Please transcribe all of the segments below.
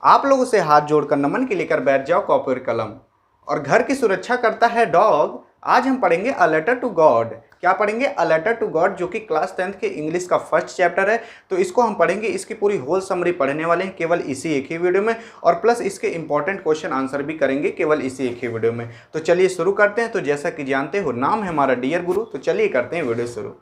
आप लोगों से हाथ जोड़कर नमन के लेकर बैठ जाओ कॉपी और कलम। और घर की सुरक्षा करता है डॉग। आज हम पढ़ेंगे अ लेटर टू गॉड। क्या पढ़ेंगे? अ लेटर टू गॉड, जो कि क्लास 10th के इंग्लिश का फर्स्ट चैप्टर है। तो इसको हम पढ़ेंगे, इसकी पूरी होल समरी पढ़ने वाले हैं केवल इसी एक ही वीडियो में, और प्लस इसके इंपॉर्टेंट क्वेश्चन आंसर भी करेंगे केवल इसी एक ही वीडियो में। तो चलिए शुरू करते हैं। तो जैसा कि जानते हो, नाम है हमारा डियर गुरु। तो चलिए करते हैं वीडियो शुरू।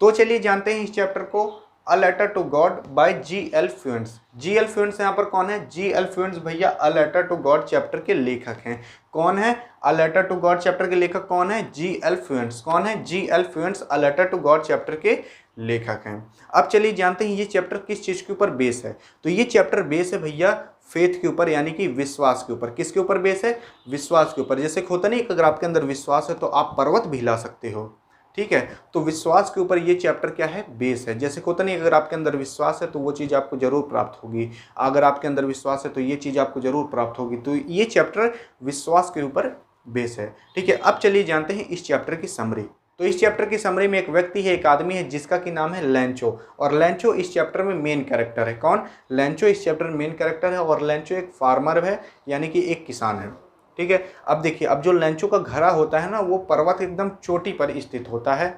तो चलिए जानते हैं इस चैप्टर को। A letter to God by G L. Fuentes. G L. Fuentes यहाँ पर कौन है? जी.एल. फ्यूएंट्स भैया a letter to God chapter के लेखक हैं। कौन है? A letter to God chapter के लेखक कौन है? जी.एल. फ्यूएंट्स। कौन है? G L. Fuentes a letter to God chapter के लेखक हैं। अब चलिए जानते हैं ये चैप्टर किस चीज़ के ऊपर बेस है। तो ये चैप्टर बेस है भैया फेथ के ऊपर, यानी कि विश्वास के ऊपर। किसके ऊपर बेस है? विश्वास के ऊपर। जैसे होता नहीं, अगर आपके अंदर विश्वास है तो आप पर्वत भी हिला सकते हो। ठीक है, तो विश्वास के ऊपर ये चैप्टर क्या है? बेस है। जैसे होता नहीं, अगर आपके अंदर विश्वास है तो वो चीज़ आपको जरूर प्राप्त होगी। अगर आपके अंदर विश्वास है तो ये चीज़ आपको जरूर प्राप्त होगी। तो ये चैप्टर विश्वास के ऊपर बेस है। ठीक है, अब चलिए जानते हैं इस चैप्टर की समरी। तो इस चैप्टर की समरी में एक व्यक्ति है, एक आदमी है, जिसका की नाम है लैंचो। और लैंचो इस चैप्टर में मेन कैरेक्टर है। कौन? लैंचो इस चैप्टर में मेन कैरेक्टर है। और लैंचो एक फार्मर है, यानी कि एक किसान है। ठीक है, अब देखिए, अब जो लैंचो का घरा होता है ना, वो पर्वत एकदम चोटी पर स्थित होता है।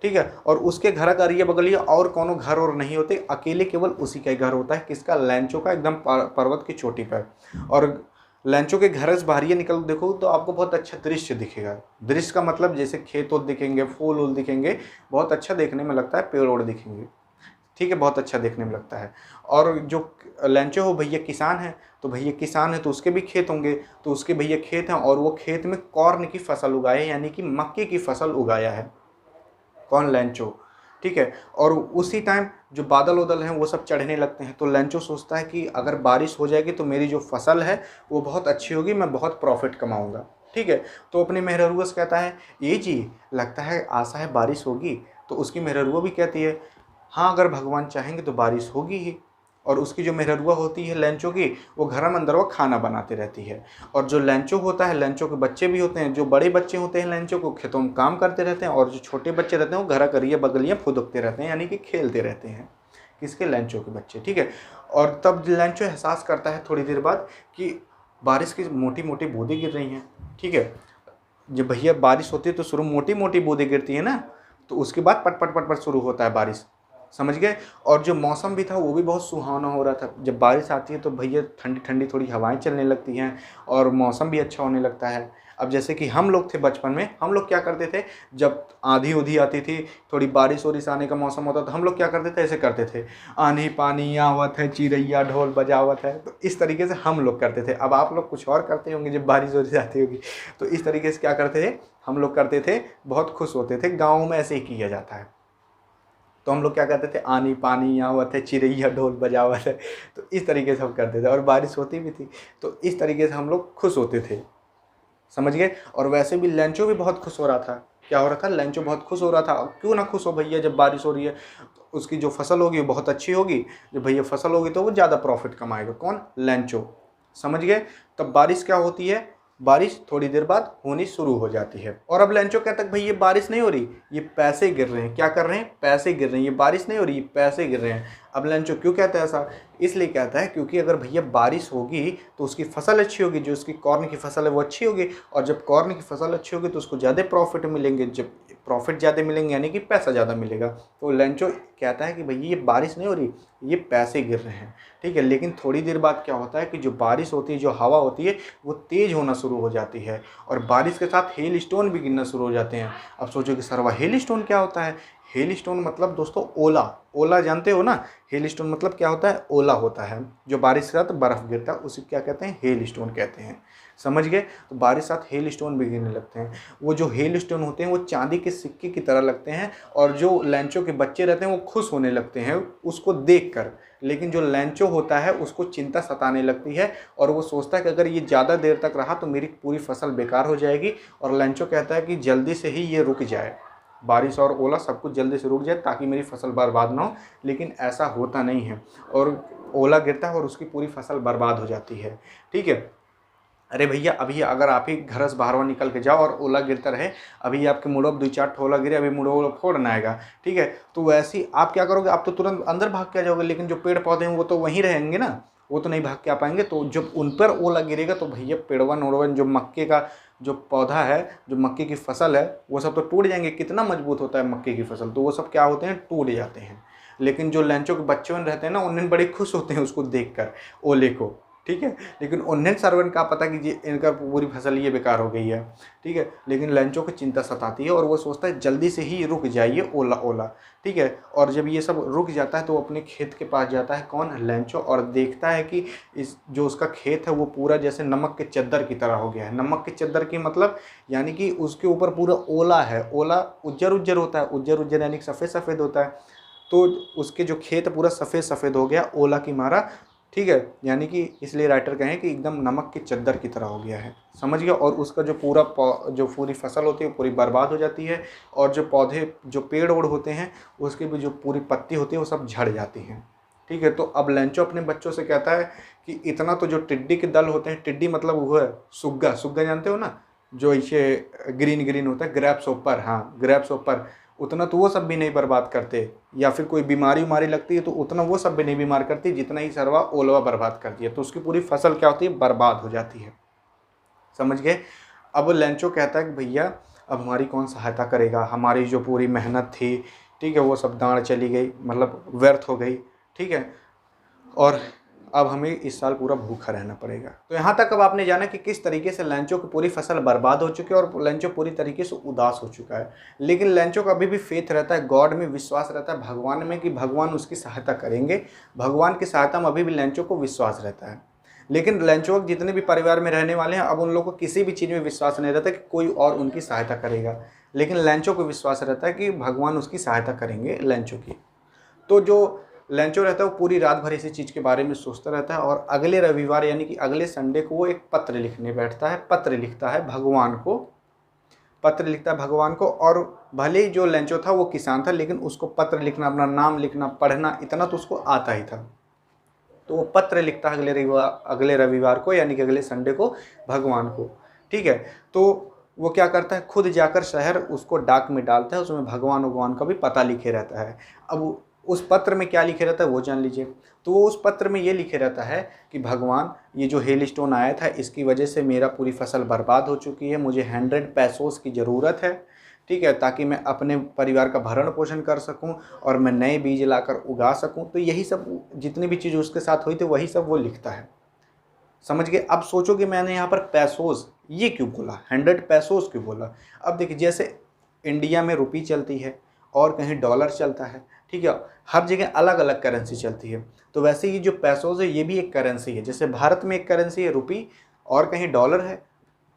ठीक है, और उसके घर का अरिया बगलिया और कोनो घर और नहीं होते, अकेले केवल उसी का घर होता है। किसका? लैंचो का, एकदम पर्वत की चोटी पर। और लैंचो के घर से बाहर निकल देखो तो आपको बहुत अच्छा दृश्य दिखेगा। दृश्य का मतलब जैसे खेत वोत दिखेंगे, फूल वूल दिखेंगे, बहुत अच्छा देखने में लगता है, पेड़ ओड़ दिखेंगे। ठीक है, बहुत अच्छा देखने में लगता है। और जो लैंचो हो भैया किसान है, तो भैया किसान है तो उसके भी खेत होंगे, तो उसके भैया खेत हैं, और वो खेत में कॉर्न की फसल उगाए हैं, यानी कि मक्के की फसल उगाया है। कौन? लैंचो। ठीक है, और उसी टाइम जो बादल उदल हैं वो सब चढ़ने लगते हैं, तो लैंचो सोचता है कि अगर बारिश हो जाएगी तो मेरी जो फसल है वो बहुत अच्छी होगी, मैं बहुत प्रॉफिट कमाऊंगा। ठीक है, तो अपने मेहररुआ से कहता है, ये जी लगता है आशा है बारिश होगी। तो उसकी मेहररुआ भी कहती है, हाँ अगर भगवान चाहेंगे तो बारिश होगी ही। और उसकी जो मेहररुआ होती है लैंचो की, वो घर में अंदर वो खाना बनाती रहती है। और जो लैंचो होता है, लैंचो के बच्चे भी होते हैं, जो बड़े बच्चे होते हैं लैंचो को, खेतों में काम करते रहते हैं, और जो छोटे बच्चे रहते हैं वो घर करिए बगलियाँ फुदकते रहते हैं, यानी कि खेलते रहते हैं। किसके? लैंचो के बच्चे। ठीक है, और तब लैंचो एहसास करता है थोड़ी देर बाद कि बारिश की मोटी मोटी बूंदें गिर रही हैं। ठीक है, जब भैया बारिश होती है तो शुरू मोटी मोटी बूंदें गिरती है ना, तो उसके बाद पट पट पट पट शुरू होता है बारिश। समझ गए? और जो मौसम भी था वो भी बहुत सुहावना हो रहा था। जब बारिश आती है तो भैया ठंडी ठंडी थोड़ी हवाएं चलने लगती हैं, और मौसम भी अच्छा होने लगता है। अब जैसे कि हम लोग थे बचपन में, हम लोग क्या करते थे, जब आंधी उधी आती थी, थोड़ी बारिश वारिश आने का मौसम होता, तो हम लोग क्या करते थे, ऐसे करते थे, आंधी पानी आवत है, चिड़ैया ढोल बजावत है। तो इस तरीके से हम लोग करते थे। अब आप लोग कुछ और करते होंगे जब बारिश वारिश आती होगी। तो इस तरीके से क्या करते थे, हम लोग करते थे, बहुत खुश होते थे। गाँव में ऐसे ही किया जाता है। तो हम लोग क्या करते थे, आनी पानी आवत है, चिड़ैया ढोल बजावत है। तो इस तरीके से हम करते थे, और बारिश होती भी थी, तो इस तरीके से हम लोग खुश होते थे। समझ गए? और वैसे भी लैंचो भी बहुत खुश हो रहा था। क्या हो रहा था? लैंचो बहुत खुश हो रहा था। क्यों ना खुश हो भैया, जब बारिश हो रही है तो उसकी जो फसल होगी वो बहुत अच्छी होगी। जब भैया फसल होगी तो वो ज़्यादा प्रॉफिट कमाएगा। कौन? लैंचो। समझ गए? तब बारिश क्या होती है, बारिश थोड़ी देर बाद होनी शुरू हो जाती है। और अब लैंचो कहता है, भाई ये बारिश नहीं हो रही, ये पैसे गिर रहे हैं। क्या कर रहे हैं? पैसे गिर रहे हैं। ये बारिश नहीं हो रही, पैसे गिर रहे हैं। अब लैंचो क्यों कहता है ऐसा? इसलिए कहता है क्योंकि अगर भैया बारिश होगी तो उसकी फसल अच्छी होगी, जो उसकी कॉर्न की फसल है वो अच्छी होगी, और जब कॉर्न की फसल अच्छी होगी तो उसको ज़्यादा प्रॉफिट मिलेंगे। जब प्रॉफिट ज़्यादा मिलेंगे यानी कि पैसा ज़्यादा मिलेगा। तो लैंचो कहता है कि भैया ये बारिश नहीं हो रही, ये पैसे गिर रहे हैं। ठीक है, लेकिन थोड़ी देर बाद क्या होता है कि जो बारिश होती है, जो हवा होती है, वो तेज़ होना शुरू हो जाती है, और बारिश के साथ हेल स्टोन भी गिरना शुरू हो जाते हैं। अब सोचो कि सरवा हेल स्टोन क्या होता है? हेल स्टोन मतलब दोस्तों ओला। ओला जानते हो ना? हेल स्टोन मतलब क्या होता है? ओला होता है। जो बारिश के साथ बर्फ़ गिरता है उसे क्या कहते हैं? हेल स्टोन कहते हैं। समझ गए? तो बारिश के साथ हेल स्टोन भी गिरने लगते हैं। वो जो हेल स्टोन होते हैं वो चांदी के सिक्के की तरह लगते हैं, और जो लैंचो के बच्चे रहते हैं वो खुश होने लगते हैं उसको देख कर। लेकिन जो लैंचो होता है उसको चिंता सताने लगती है, और वो सोचता है कि अगर ये ज़्यादा देर तक रहा तो मेरी पूरी फसल बेकार हो जाएगी। और लैंचो कहता है कि जल्दी से ही ये रुक जाए, बारिश और ओला सब कुछ जल्दी से रुक जाए ताकि मेरी फसल बर्बाद ना हो। लेकिन ऐसा होता नहीं है, और ओला गिरता है और उसकी पूरी फसल बर्बाद हो जाती है। ठीक है, अरे भैया अभी अगर आप ही घर से बाहर निकल के जाओ और ओला गिरता रहे, अभी आपके मुड़ो दो चार ठोला गिरे, अभी मुड़ो फोड़ना आएगा। ठीक है, तो वैसे ही आप क्या करोगे, आप तो तुरंत अंदर भाग के आ जाओगे, लेकिन जो पेड़ पौधे हैं वो तो वहीं रहेंगे ना, वो तो नहीं भाग के आ पाएंगे। तो जब उन पर ओला गिरेगा तो भैया पेड़वन ओड़वन जो मक्के का जो पौधा है, जो मक्के की फसल है, वो सब तो टूट जाएंगे। कितना मजबूत होता है मक्के की फसल, तो वो सब क्या होते हैं, टूट जाते हैं। लेकिन जो लैंचो के बच्चे रहते हैं ना, उन्हें बड़े खुश होते हैं उसको देखकर, ओले को, ठीक है। लेकिन उन्हें सर्वन का पता कि ये इनका पूरी फसल ये बेकार हो गई है, ठीक है। लेकिन लैंचो को चिंता सताती है और वो सोचता है जल्दी से ही रुक जाइए ओला ओला, ठीक है। और जब ये सब रुक जाता है तो वो अपने खेत के पास जाता है, कौन, लैंचो, और देखता है कि इस जो उसका खेत है वो पूरा जैसे नमक के चद्दर की तरह हो गया है। नमक के चद्दर की मतलब यानी कि उसके ऊपर पूरा ओला है। ओला उज्जर उज्जर होता है, उज्जर उज्जर यानी सफ़ेद सफ़ेद होता है। तो उसके जो खेत पूरा सफ़ेद सफ़ेद हो गया ओला की मारा, ठीक है। यानी कि इसलिए राइटर कहें कि एकदम नमक की चद्दर की तरह हो गया है, समझ गया। और उसका जो जो पूरी फसल होती है वो पूरी बर्बाद हो जाती है। और जो पौधे, जो पेड़ ओड़ होते हैं, उसकी भी जो पूरी पत्ती होती है वो सब झड़ जाती हैं, ठीक है। तो अब लैंचो अपने बच्चों से कहता है कि इतना तो जो टिड्डी के दल होते हैं, टिड्डी मतलब वो है सुग्गा, सुग्गा जानते हो ना, जो इसे ग्रीन ग्रीन होता है, ग्रैप्स ऊपर, हाँ ग्रैप्स ऊपर, उतना तो वो सब भी नहीं बर्बाद करते। या फिर कोई बीमारी उमारी लगती है तो उतना वो सब भी नहीं बीमार करती जितना ही सरवा ओलवा बर्बाद करती है। तो उसकी पूरी फसल क्या होती है, बर्बाद हो जाती है, समझ गए। अब लैंचो कहता है कि भैया अब हमारी कौन सहायता करेगा, हमारी जो पूरी मेहनत थी, ठीक है, वो सब दांड़ चली गई, मतलब व्यर्थ हो गई, ठीक है। और अब हमें इस साल पूरा भूखा रहना पड़ेगा। तो यहाँ तक अब आपने जाना कि किस तरीके से लैंचो की पूरी फसल बर्बाद हो चुकी है और लैंचो पूरी तरीके से उदास हो चुका है। लेकिन लैंचो का अभी भी फेथ रहता है, गॉड में विश्वास रहता है, भगवान में, कि भगवान उसकी सहायता करेंगे। भगवान की सहायता में अभी भी लैंचो को विश्वास रहता है। लेकिन लैंचो जितने भी परिवार में रहने वाले हैं, अब उन लोगों को किसी भी चीज़ में विश्वास नहीं रहता कि कोई और उनकी सहायता करेगा। लेकिन लैंचो को विश्वास रहता है कि भगवान उसकी सहायता करेंगे लैंचो की। तो जो लैंचो रहता है वो पूरी रात भर इसी चीज़ के बारे में सोचता रहता है। और अगले रविवार यानी कि अगले संडे को वो एक पत्र लिखने बैठता है, पत्र लिखता है भगवान को, पत्र लिखता है भगवान को। और भले ही जो लैंचो था वो किसान था, लेकिन उसको पत्र लिखना, अपना नाम लिखना, पढ़ना, इतना तो उसको आता ही था। तो वो पत्र लिखता है अगले रविवार को, यानी कि अगले संडे को, भगवान को, ठीक है। तो वो क्या करता है, खुद जाकर शहर उसको डाक में डालता है, उसमें भगवान का भी पता लिखे रहता है। अब उस पत्र में क्या लिखे रहता है वो जान लीजिए। तो वो उस पत्र में ये लिखे रहता है कि भगवान, ये जो हेल स्टोन आया था इसकी वजह से मेरा पूरी फसल बर्बाद हो चुकी है, मुझे 100 पैसोस की ज़रूरत है, ठीक है, ताकि मैं अपने परिवार का भरण पोषण कर सकूं और मैं नए बीज लाकर उगा सकूं। तो यही सब जितनी भी चीज़ उसके साथ हुई थी वही सब वो लिखता है, समझ गए। अब सोचो कि मैंने यहाँ पर पैसोस ये क्यों बोला, 100 पैसोस क्यों बोला। अब देखिए, जैसे इंडिया में रुपी चलती है और कहीं डॉलर चलता है, ठीक है, हर जगह अलग अलग करेंसी चलती है। तो वैसे ही जो पैसोस है ये भी एक करेंसी है। जैसे भारत में एक करेंसी है रुपी और कहीं डॉलर है,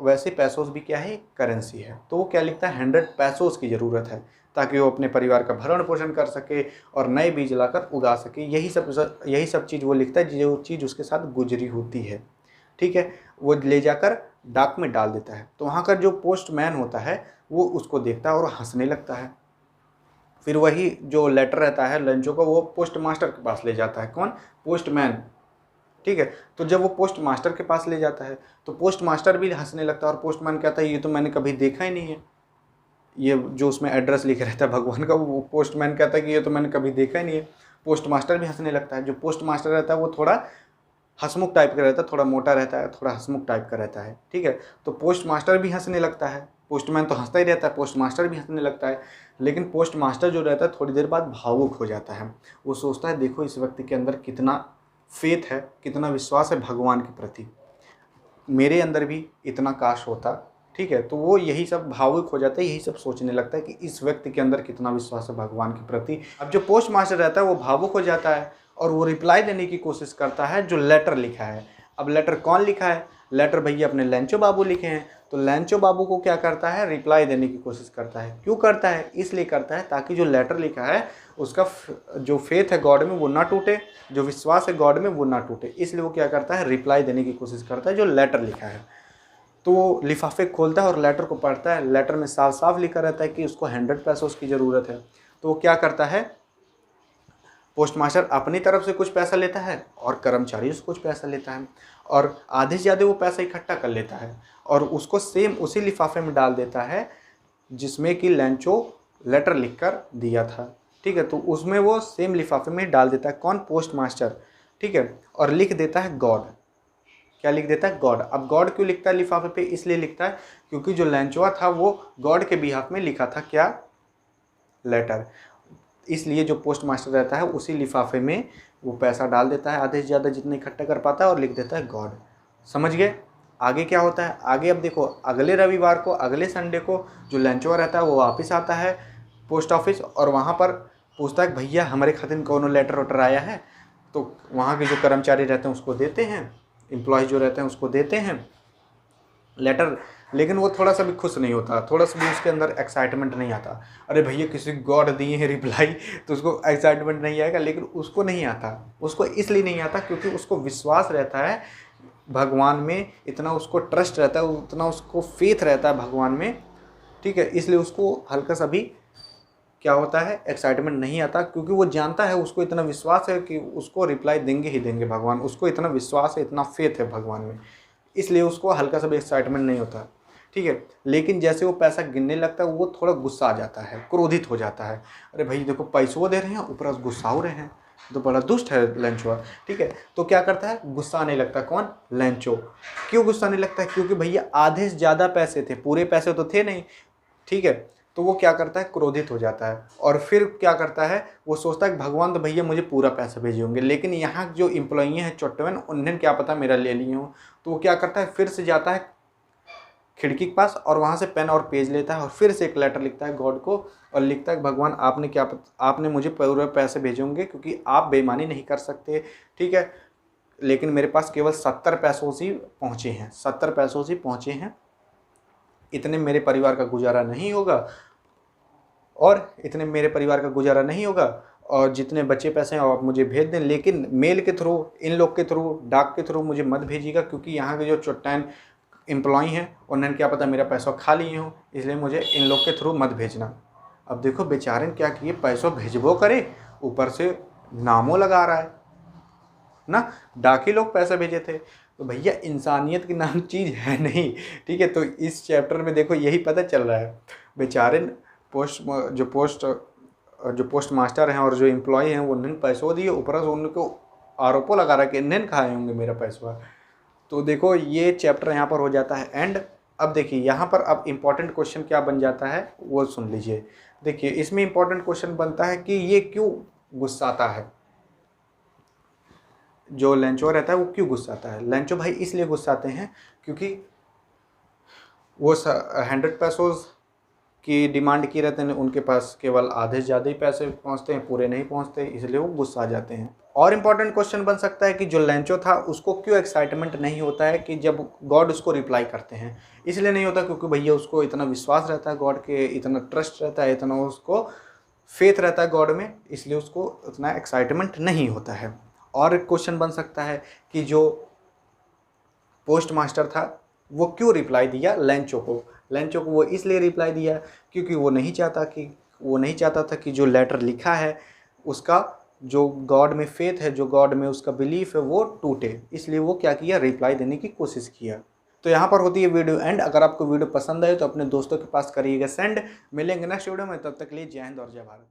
वैसे पैसोस भी क्या है, करेंसी है। तो वो क्या लिखता है, 100 पैसोस की ज़रूरत है ताकि वो अपने परिवार का भरण पोषण कर सके और नए बीज लाकर उगा सके। यही सब चीज़ वो लिखता है, जो चीज़ उसके साथ गुजरी होती है, ठीक है। वो ले जाकर डाक में डाल देता है। तो वहाँ का जो पोस्टमैन होता है वो उसको देखता है और हंसने लगता है। फिर वही जो लेटर रहता है लंचो का, वो पोस्ट मास्टर के पास ले जाता है। कौन, पोस्टमैन, ठीक है। तो जब वो पोस्ट मास्टर के पास ले जाता है तो पोस्ट मास्टर भी हंसने लगता है और पोस्टमैन कहता है ये तो मैंने कभी देखा ही नहीं है। ये जो उसमें एड्रेस लिखा रहता है भगवान का, वो पोस्टमैन कहता है कि ये तो मैंने कभी देखा ही नहीं है। पोस्ट मास्टर भी हंसने लगता है। जो पोस्ट मास्टर रहता है वो थोड़ा हंसमुख टाइप का रहता है, थोड़ा मोटा रहता है, थोड़ा हंसमुख टाइप का रहता है, ठीक है। तो पोस्ट मास्टर भी हंसने लगता है। पोस्टमैन तो हंसता ही रहता है, पोस्ट मास्टर भी हंसने लगता है। लेकिन पोस्ट मास्टर जो रहता है थोड़ी देर बाद भावुक हो जाता है। वो सोचता है देखो इस व्यक्ति के अंदर कितना फेथ है, कितना विश्वास है भगवान के प्रति, मेरे अंदर भी इतना काश होता, ठीक है। तो वो यही सब भावुक हो जाता है, यही सब सोचने लगता है कि इस व्यक्ति के अंदर कितना विश्वास है भगवान के प्रति। अब जो पोस्ट मास्टर रहता है वो भावुक हो जाता है और वो रिप्लाई देने की कोशिश करता है जो लेटर लिखा है। अब लेटर कौन लिखा है, लेटर भैया अपने लैंचो बाबू लिखे हैं। तो लैंचो बाबू को क्या करता है, रिप्लाई देने की कोशिश करता है। क्यों करता है, इसलिए करता है ताकि जो लेटर लिखा है उसका जो फेथ है गॉड में वो ना टूटे, जो विश्वास है गॉड में वो ना टूटे। इसलिए वो क्या करता है, रिप्लाई देने की कोशिश करता है जो लेटर लिखा है। तो वो लिफाफे खोलता है और लेटर को पढ़ता है। लेटर में साफ साफ लिखा रहता है कि उसको 100 पैसों की ज़रूरत है। तो वो क्या करता है, पोस्ट मास्टर अपनी तरफ से कुछ पैसा लेता है और कर्मचारी से कुछ पैसा लेता है और आधे से ज़्यादा वो पैसा इकट्ठा कर लेता है और उसको सेम उसी लिफाफे में डाल देता है जिसमें कि लैंचो लेटर लिखकर दिया था, ठीक है। तो उसमें वो सेम लिफाफे में डाल देता है। कौन, पोस्ट मास्टर। ठीक है, और लिख देता है गॉड। क्या लिख देता है? गॉड। अब गॉड क्यों लिखता है लिफाफे पे? इसलिए लिखता है क्योंकि जो लैंचोआ था वो गॉड के बिहाफ में लिखा था क्या? लेटर। इसलिए जो पोस्ट मास्टर रहता है उसी लिफाफे में वो पैसा डाल देता है, आधे से ज़्यादा जितना इकट्ठा कर पाता है, और लिख देता है गॉड। समझ गए? आगे क्या होता है? आगे अब देखो, अगले रविवार को, अगले संडे को जो लंचवा रहता है वो वापस आता है पोस्ट ऑफिस, और वहाँ पर पूछता है भैया हमारे खाते में कौन लेटर वेटर आया है। तो वहाँ के जो कर्मचारी रहते हैं उसको देते हैं, एम्प्लॉयज़ जो रहते हैं उसको देते हैं लेटर। लेकिन वो थोड़ा सा भी खुश नहीं होता, थोड़ा सा भी उसके अंदर एक्साइटमेंट नहीं आता। अरे भैया किसी गॉड दिए हैं रिप्लाई, तो उसको एक्साइटमेंट नहीं आएगा। लेकिन उसको नहीं आता, उसको इसलिए नहीं आता क्योंकि उसको विश्वास रहता है भगवान में, इतना उसको ट्रस्ट रहता है, उतना उसको फेथ रहता है भगवान में, ठीक है। इसलिए उसको हल्का सा भी क्या होता है, एक्साइटमेंट नहीं आता, क्योंकि वो जानता है, उसको इतना विश्वास है कि उसको रिप्लाई देंगे ही देंगे भगवान। उसको इतना विश्वास है, इतना फेथ है भगवान में, इसलिए उसको हल्का सा भी एक्साइटमेंट नहीं होता, ठीक है। लेकिन जैसे वो पैसा गिनने लगता है वो थोड़ा गुस्सा आ जाता है, क्रोधित हो जाता है। अरे भाई देखो पैसों दे रहे हैं, ऊपर से गुस्सा हो रहे हैं, तो बड़ा दुष्ट है लंचवा, ठीक है। तो क्या करता है, गुस्सा आने लगता है। कौन? लंचो। क्यों गुस्सा आने लगता है? क्योंकि भैया आधे से ज़्यादा पैसे थे, पूरे पैसे तो थे नहीं, ठीक है। तो वो क्या करता है, क्रोधित हो जाता है, और फिर क्या करता है, वो सोचता है कि भगवान तो भैया मुझे पूरा पैसा भेजे होंगे, लेकिन यहाँ जो एम्प्लॉई हैं चोट्टवन, उन्हें क्या पता मेरा ले लिए हों। तो वो क्या करता है, फिर से जाता है खिड़की के पास, और वहाँ से पेन और पेज लेता है, और फिर से एक लेटर लिखता है गॉड को, और लिखता है भगवान आपने क्या आपने मुझे पूरे पैसे भेजे होंगे, क्योंकि आप बेईमानी नहीं कर सकते, ठीक है। लेकिन मेरे पास केवल 70 पैसों से पहुँचे हैं, 70 पैसों से पहुँचे हैं, इतने मेरे परिवार का गुजारा नहीं होगा, और इतने मेरे परिवार का गुजारा नहीं होगा, और जितने बचे पैसे हैं आप मुझे भेज दें, लेकिन मेल के थ्रू, इन लोग के थ्रू, डाक के थ्रू मुझे मत भेजिएगा, क्योंकि यहाँ के जो चोट्टैन एम्प्लॉय हैं उन्होंने क्या पता मेरा पैसा खा लिए हों, इसलिए मुझे इन लोग के थ्रू मत भेजना। अब देखो बेचारे ने क्या किए, पैसों भेजबो करे, ऊपर से नामों लगा रहा है ना, डाकी लोग पैसे भेजे थे। तो भैया इंसानियत की नाम चीज़ है नहीं, ठीक है। तो इस चैप्टर में देखो यही पता चल रहा है, बेचारे जो पोस्ट मास्टर हैं और जो एम्प्लॉय हैं वो उन्हें पैसों दिए, ऊपर से उनको आरोपों लगा रहा है कि इन्हें खाए होंगे मेरा पैसा। तो देखो ये चैप्टर यहाँ पर हो जाता है एंड। अब देखिए यहाँ पर अब इम्पॉर्टेंट क्वेश्चन क्या बन जाता है वो सुन लीजिए। देखिए इसमें इम्पॉर्टेंट क्वेश्चन बनता है कि ये क्यों गुस्साता है, जो लेंचो रहता है वो क्यों गुस्साता है। लेंचो भाई इसलिए गुस्साते हैं क्योंकि वो 100 पैसों की डिमांड की रहते हैं, उनके पास केवल आधे से ज़्यादा ही पैसे पहुंचते हैं, पूरे नहीं पहुंचते, इसलिए वो गुस्सा आ जाते हैं। और इम्पॉर्टेंट क्वेश्चन बन सकता है कि जो लेंचो था उसको क्यों एक्साइटमेंट नहीं होता है कि जब गॉड उसको रिप्लाई करते हैं। इसलिए नहीं होता क्योंकि भैया उसको इतना विश्वास रहता है गॉड के, इतना ट्रस्ट रहता है, इतना उसको फेथ रहता है गॉड में, इसलिए उसको उतना एक्साइटमेंट नहीं होता है। और एक क्वेश्चन बन सकता है कि जो पोस्ट मास्टर था वो क्यों रिप्लाई दिया लेंचो को। लेंचो को वो इसलिए रिप्लाई दिया क्योंकि वो नहीं चाहता था कि जो लेटर लिखा है उसका जो गॉड में फेथ है, जो गॉड में उसका बिलीफ है वो टूटे, इसलिए वो क्या किया, रिप्लाई देने की कोशिश किया। तो यहाँ पर होती है वीडियो एंड। अगर आपको वीडियो पसंद आए तो अपने दोस्तों के पास करिएगा सेंड। मिलेंगे नेक्स्ट वीडियो में, तब तक के लिए जय हिंद और जय भारत।